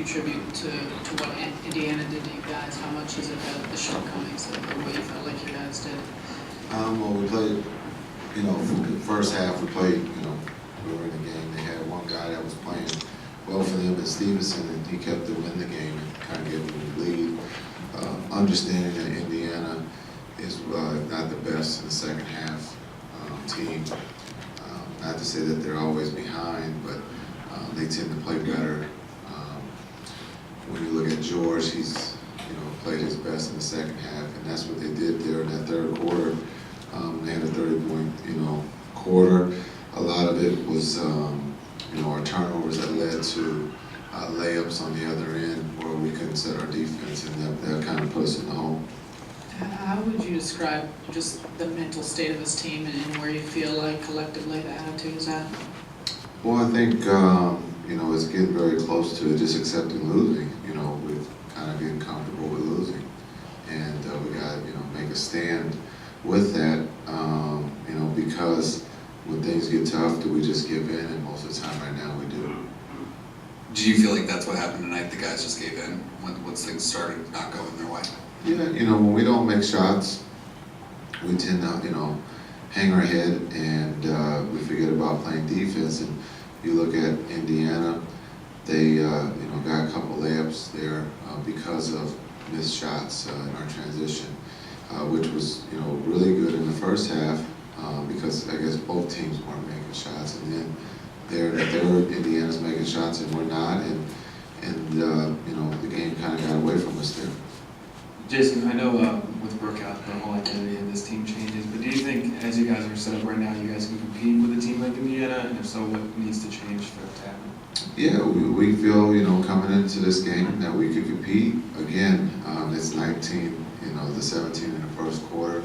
Contribute to what Indiana did to you guys? How much is it the shortcomings of what you felt like you guys did? Well, we played, for the first half we played, we were in the game. They had one guy that was playing well for them, and Stevenson, and he kept them in the game and kind of gave them the lead. Understanding that Indiana is not the best in the second half team. Not to say that they're always behind, but they tend to play better. When you look at George, he's played his best in the second half, and that's what they did there in that third quarter. They had a 30-point quarter. A lot of it was our turnovers that led to layups on the other end where we couldn't set our defense, and that kind of put us in the hole. How would you describe just the mental state of this team and where you feel like collectively the attitude is at? Well, I think it's getting very close to just accepting losing. We've kind of getting comfortable with losing, and we got to make a stand with that. Because when things get tough, do we just give in? And most of the time, right now, we do. Do you feel like that's what happened tonight? The guys just gave in once things started not going their way? Yeah, when we don't make shots, we tend to, hang our head and we forget about playing defense. And you look at Indiana, they, got a couple layups there because of missed shots in our transition, which was, really good in the first half because I guess both teams weren't making shots. And then there, Indiana's making shots and we're not, and the game kind of got away from us there. Jason, I know with Brooke out, the whole identity of this team changes, but do you think as you guys are set up right now, you guys can compete with a team like Indiana, and if so, what needs to change for it to happen? Yeah, we feel, coming into this game that we could compete. Again, it's 19, the 17 in the first quarter.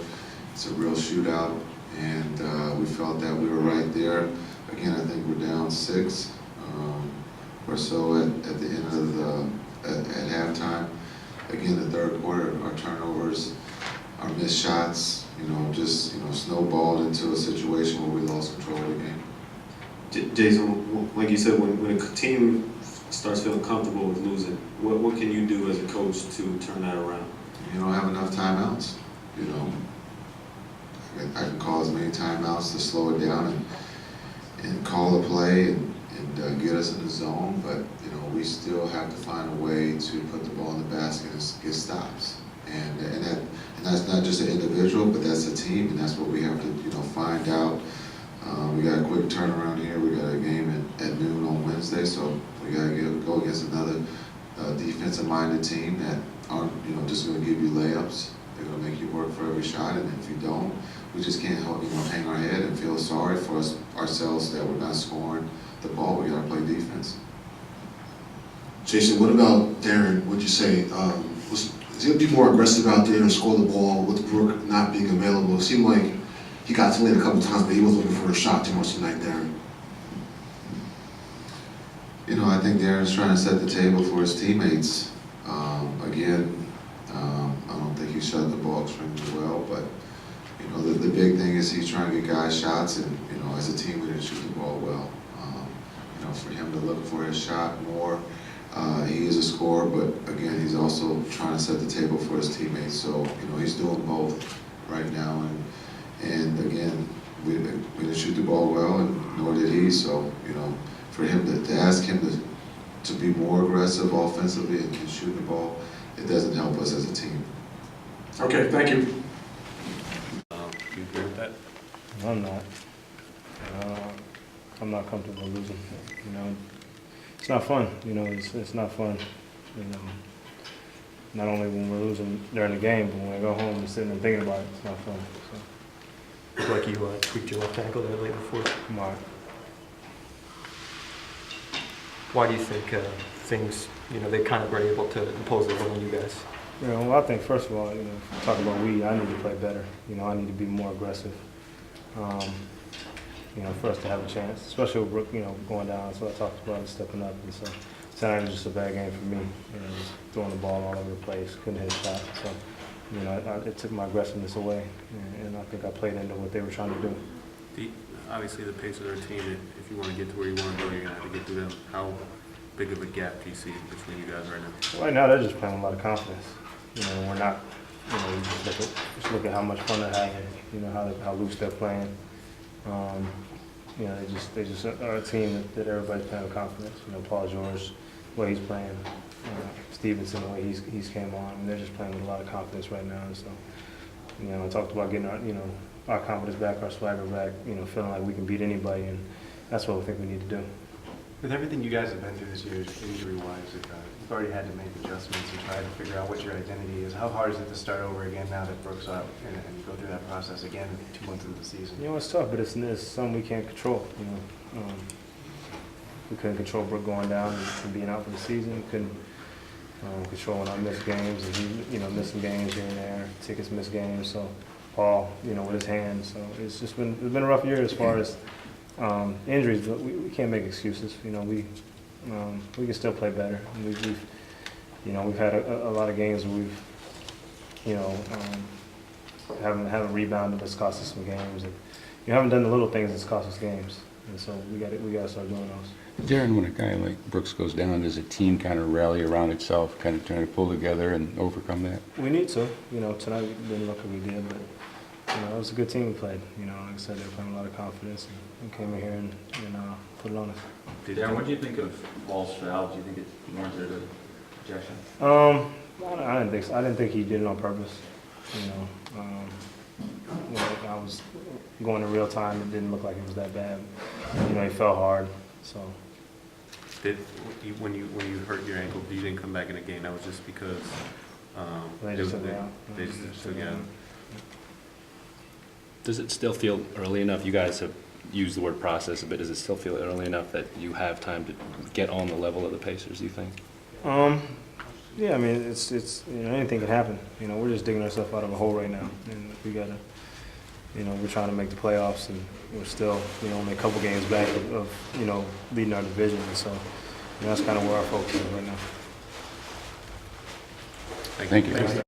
It's a real shootout, and we felt that we were right there. Again, I think we're down 6 or so at the end of at halftime. Again, the third quarter, our turnovers, our missed shots, just snowballed into a situation where we lost control of the game. Jason, like you said, when a team starts feeling comfortable with losing, what can you do as a coach to turn that around? You don't have enough timeouts. I can call as many timeouts to slow it down and call a play and get us in the zone, but we still have to find a way to put the ball in the basket and get stops. And that's not just an individual, but that's a team, and that's what we have to find out. We got a quick turnaround here. We got a game at noon on Wednesday, so we got to go against another defensive-minded team that aren't just going to give you layups. They're going to make you work for every shot, and if you don't, we just can't help hang our head and feel sorry for ourselves that we're not scoring the ball. We got to play defense. Jason, what about Deron? Would you say is he going to be more aggressive out there and score the ball with Brooke not being available? It seemed like he got to late a couple times, but he wasn't looking for a shot too much tonight, Deron. I think Deron's trying to set the table for his teammates. Again, I don't think he shot the ball extremely well, but the big thing is he's trying to get guys shots, and as a team we didn't shoot the ball well. For him to look for his shot more, he is a scorer, but again he's also trying to set the table for his teammates. So he's doing both right now, and again we didn't shoot the ball well, and nor did he. So for him to ask him to be more aggressive offensively and shoot the ball, it doesn't help us as a team. Okay, thank you. You agree with that? I'm not. I'm not comfortable losing. It's not fun. It's not fun. Not only when we're losing during the game, but when I go home and sitting and thinking about it, it's not fun. So. Looked like you tweaked your left ankle there late before. Mark. Why do you think things, they kind of were able to impose their will on you guys? Well, I think first of all, talk about I need to play better. I need to be more aggressive. For us to have a chance, especially with Brooke, going down. So I talked about it, stepping up, and so tonight was just a bad game for me. Just throwing the ball all over the place, couldn't hit a shot. So, it took my aggressiveness away, and I think I played into what they were trying to do. Obviously, the pace of their team, if you want to get to where you want to go, you're going to have to get through them. How big of a gap do you see between you guys right now? Right now, they're just playing with a lot of confidence. We're not, you just look at how much fun they're having, how loose they're playing. They just are a team that everybody's playing with confidence. Paul George, the way he's playing, Stevenson, the way he's came on. I mean, they're just playing with a lot of confidence right now. And so, I talked about getting our confidence back, our swagger back, feeling like we can beat anybody, and that's what we think we need to do. With everything you guys have been through this year, injury-wise, you've already had to make adjustments and try to figure out what your identity is. How hard is it to start over again now that Brooks out and go through that process again 2 months into the season? It's tough, but it's something we can't control. We couldn't control Brooke going down and being out for the season. We couldn't control when I missed games, and he, missing games here and there. Tickets missed games. So Paul, with his hands. So it's been a rough year as far as injuries, but we can't make excuses. We can still play better. And we've had a lot of games where we've haven't rebounded that's cost us some games, and you haven't done the little things that's cost us games, and so we got to start doing those. Deron, when a guy like Brooks goes down, does a team kind of rally around itself, kind of trying to pull together and overcome that? We need to. Tonight we didn't look like we did, but it was a good team we played. Like I said, they were playing with a lot of confidence, and came in here and put it on us. Deron, what do you think of Ball's foul? Do you think it warranted an ejection? I didn't think so. I didn't think he did it on purpose. I was going in real time. It didn't look like it was that bad. He fell hard. So. When you hurt your ankle, you didn't come back in the game, that was just because They just took me out. They just took you out. Does it still feel early enough? You guys have used the word process a bit. Does it still feel early enough that you have time to get on the level of the Pacers, do you think? Yeah, I mean, it's anything can happen. We're just digging ourselves out of a hole right now, and we gotta, we're trying to make the playoffs, and we're still, only a couple games back of leading our division, and so that's kind of where our focus is right now. Thank you.